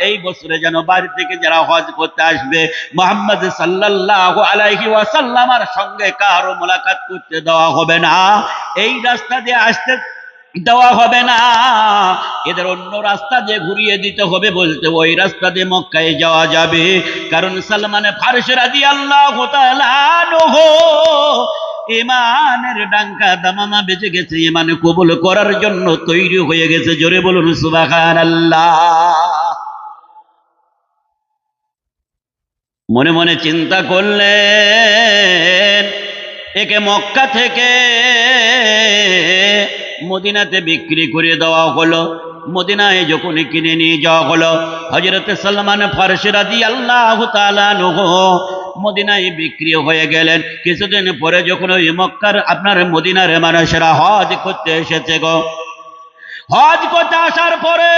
এই বছরে যেন বাড়ি থেকে যারা হজ করতে আসবে মুহাম্মদ সাল্লাল্লাহু আলাইহি ওয়াসাল্লামের সঙ্গে কারো মোলাকাত করতে দেওয়া হবে না, এই রাস্তা দিয়ে আসতে দেওয়া হবে না, এদের অন্য রাস্তা দিয়ে ঘুরিয়ে দিতে হবে। বলতে ওই রাস্তা দিয়ে মক্কায় যাওয়া যাবে, কারণ সালমান ফারসি রাদিয়াল্লাহু তাআলা আনহু ইমানের ডাঙ্কা দামামা বেঁচে গেছে, ইমান কবুল করার জন্য তৈরি হয়ে গেছে। জোরে বলুন সুবহানাল্লাহ। মনে মনে চিন্তা করলেন, একে মক্কা থেকে মদিনাতে বিক্রি করে দেওয়া হলো। মদিনায় যখন কিনে নিয়ে যাওয়া হলো, হযরত সালমান ফারসি রাদিয়াল্লাহু তাআলা আনহু মদিনায় বিক্রি হয়ে গেলেন। কিছুদিন পরে যখন ওই মক্কার আপনার মদিনার মানুষেরা হজ করতে এসেছে গো, হজ করতে আসার পরে